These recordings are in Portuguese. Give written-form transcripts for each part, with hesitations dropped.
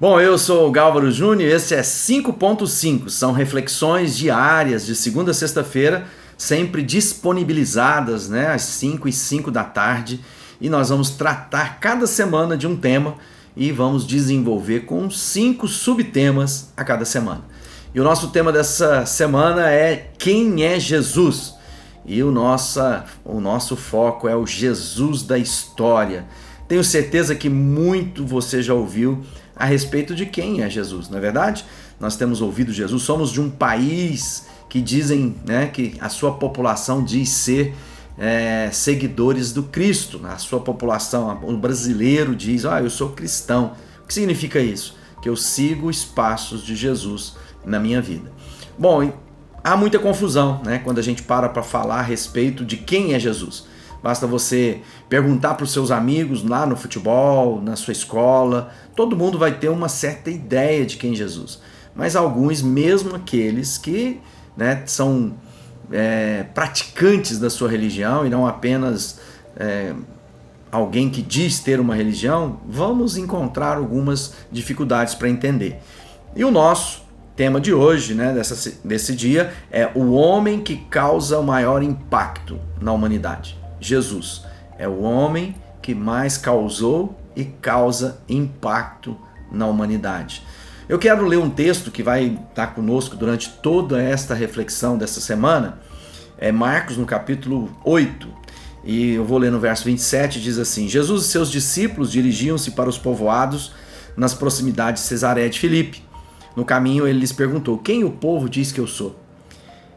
Bom, eu sou o Gálvaro Júnior e esse é 5.5, são reflexões diárias de segunda a sexta-feira, sempre disponibilizadas, às 5h05 da tarde, e nós vamos tratar cada semana de um tema e vamos desenvolver com 5 subtemas a cada semana. E o nosso tema dessa semana é quem é Jesus? E o nosso foco é o Jesus da história. Tenho certeza que muito você já ouviu a respeito de quem é Jesus, não é verdade? Nós temos ouvido Jesus, somos de um país que dizem, que a sua população diz ser seguidores do Cristo. A sua população, o brasileiro diz, eu sou cristão. O que significa isso? Que eu sigo os passos de Jesus na minha vida. Bom, há muita confusão, quando a gente para falar a respeito de quem é Jesus. Basta você perguntar para os seus amigos lá no futebol, na sua escola, todo mundo vai ter uma certa ideia de quem é Jesus. Mas alguns, mesmo aqueles que são praticantes da sua religião e não apenas alguém que diz ter uma religião, vamos encontrar algumas dificuldades para entender. E o nosso tema de hoje, desse dia, é o homem que causa o maior impacto na humanidade. Jesus é o homem que mais causou e causa impacto na humanidade. Eu quero ler um texto que vai estar conosco durante toda esta reflexão dessa semana. É Marcos, no capítulo 8. E eu vou ler no verso 27, diz assim: Jesus e seus discípulos dirigiam-se para os povoados nas proximidades de Cesareia de Filipe. No caminho ele lhes perguntou: quem o povo diz que eu sou?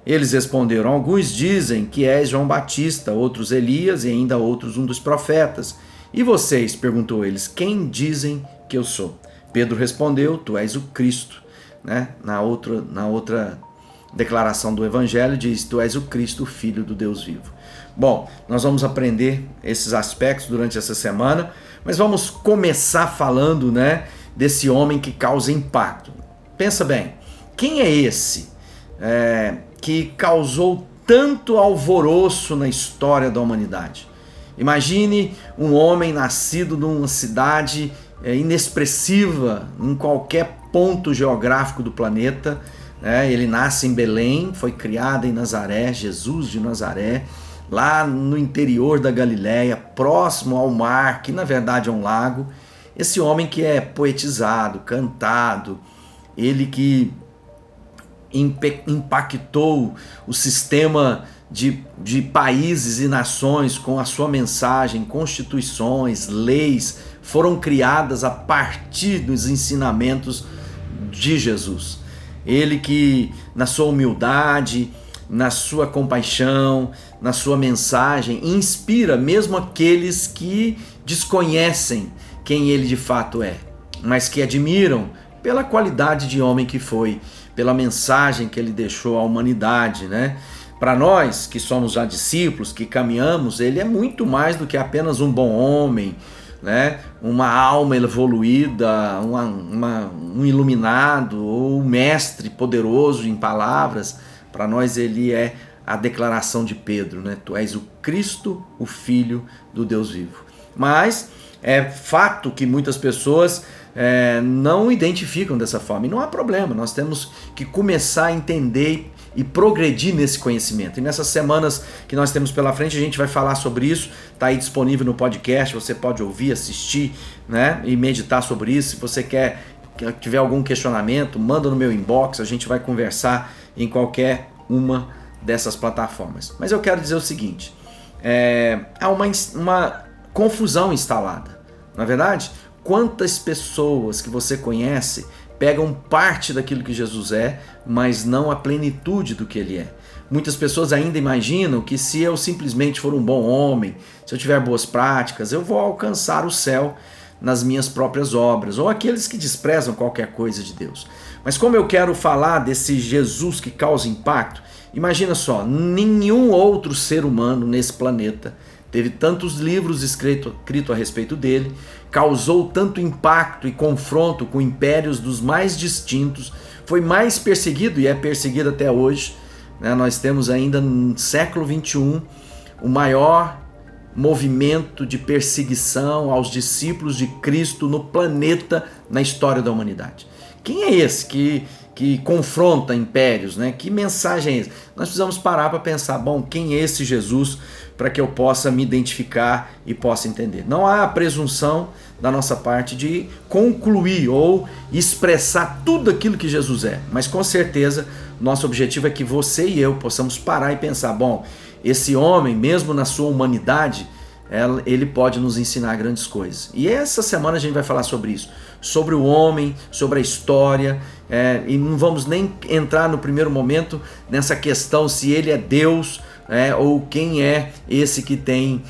Eles responderam: alguns dizem que és João Batista, outros Elias e ainda outros um dos profetas. E vocês? Perguntou eles, quem dizem que eu sou? Pedro respondeu: tu és o Cristo. Na outra declaração do Evangelho diz: tu és o Cristo, o Filho do Deus vivo. Bom, nós vamos aprender esses aspectos durante essa semana, mas vamos começar falando desse homem que causa impacto. Pensa bem, quem é esse que causou tanto alvoroço na história da humanidade? Imagine um homem nascido numa cidade inexpressiva em qualquer ponto geográfico do planeta. Ele nasce em Belém, foi criado em Nazaré, Jesus de Nazaré, lá no interior da Galileia, próximo ao mar, que na verdade é um lago. Esse homem que é poetizado, cantado, ele que impactou o sistema de países e nações com a sua mensagem, constituições, leis foram criadas a partir dos ensinamentos de Jesus. Ele que na sua humildade, na sua compaixão, na sua mensagem, inspira mesmo aqueles que desconhecem quem ele de fato é, mas que admiram pela qualidade de homem que foi, pela mensagem que ele deixou à humanidade, Para nós que somos já discípulos, que caminhamos, ele é muito mais do que apenas um bom homem, uma alma evoluída, um iluminado ou um mestre poderoso em palavras. Para nós ele é a declaração de Pedro, tu és o Cristo, o Filho do Deus vivo. Mas é fato que muitas pessoas não identificam dessa forma, e não há problema, nós temos que começar a entender e progredir nesse conhecimento. E nessas semanas que nós temos pela frente, a gente vai falar sobre isso, está aí disponível no podcast, você pode ouvir, assistir, e meditar sobre isso. Se você tiver algum questionamento, manda no meu inbox, a gente vai conversar em qualquer uma dessas plataformas. Mas eu quero dizer o seguinte, há uma confusão instalada, na verdade. Quantas pessoas que você conhece pegam parte daquilo que Jesus é, mas não a plenitude do que ele é? Muitas pessoas ainda imaginam que se eu simplesmente for um bom homem, se eu tiver boas práticas, eu vou alcançar o céu nas minhas próprias obras, ou aqueles que desprezam qualquer coisa de Deus. Mas como eu quero falar desse Jesus que causa impacto, imagina só, nenhum outro ser humano nesse planeta teve tantos livros escritos a respeito dele, causou tanto impacto e confronto com impérios dos mais distintos, foi mais perseguido e é perseguido até hoje. Nós temos ainda no século XXI o maior movimento de perseguição aos discípulos de Cristo no planeta, na história da humanidade. Quem é esse que confronta impérios, né? Que mensagem é essa? Nós precisamos parar para pensar, bom, quem é esse Jesus, para que eu possa me identificar e possa entender. Não há presunção da nossa parte de concluir ou expressar tudo aquilo que Jesus é, mas com certeza nosso objetivo é que você e eu possamos parar e pensar, bom, esse homem, mesmo na sua humanidade, ele pode nos ensinar grandes coisas. E essa semana a gente vai falar sobre isso, sobre o homem, sobre a história, e não vamos nem entrar no primeiro momento nessa questão se ele é Deus, ou quem é esse que tem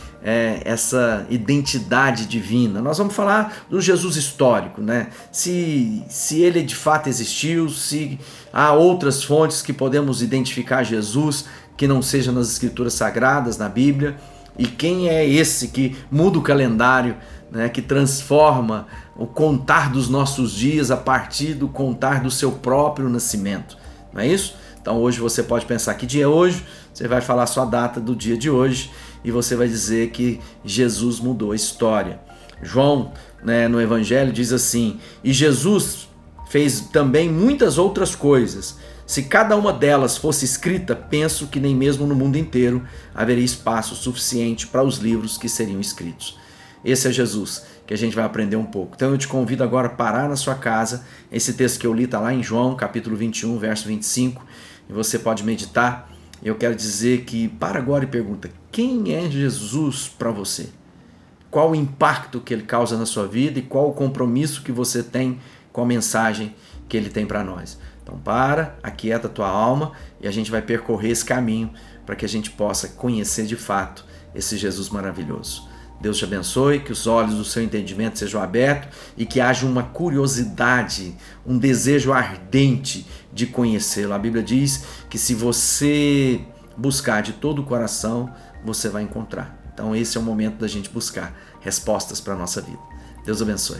essa identidade divina. Nós vamos falar do Jesus histórico, né? Se ele de fato existiu, se há outras fontes que podemos identificar Jesus que não sejam nas escrituras sagradas, na Bíblia, e quem é esse que muda o calendário, né, que transforma o contar dos nossos dias a partir do contar do seu próprio nascimento, não é isso? Então hoje você pode pensar que dia é hoje, você vai falar a sua data do dia de hoje e você vai dizer que Jesus mudou a história. João, né, no Evangelho diz assim, e Jesus fez também muitas outras coisas. Se cada uma delas fosse escrita, penso que nem mesmo no mundo inteiro haveria espaço suficiente para os livros que seriam escritos. Esse é Jesus, que a gente vai aprender um pouco. Então eu te convido agora a parar na sua casa. Esse texto que eu li está lá em João, capítulo 21, verso 25, e você pode meditar. Eu quero dizer que para agora e pergunta, quem é Jesus para você? Qual o impacto que ele causa na sua vida e qual o compromisso que você tem com a mensagem que ele tem para nós? Então aquieta a tua alma e a gente vai percorrer esse caminho para que a gente possa conhecer de fato esse Jesus maravilhoso. Deus te abençoe, que os olhos do seu entendimento sejam abertos e que haja uma curiosidade, um desejo ardente de conhecê-lo. A Bíblia diz que se você buscar de todo o coração, você vai encontrar. Então esse é o momento da gente buscar respostas para a nossa vida. Deus abençoe.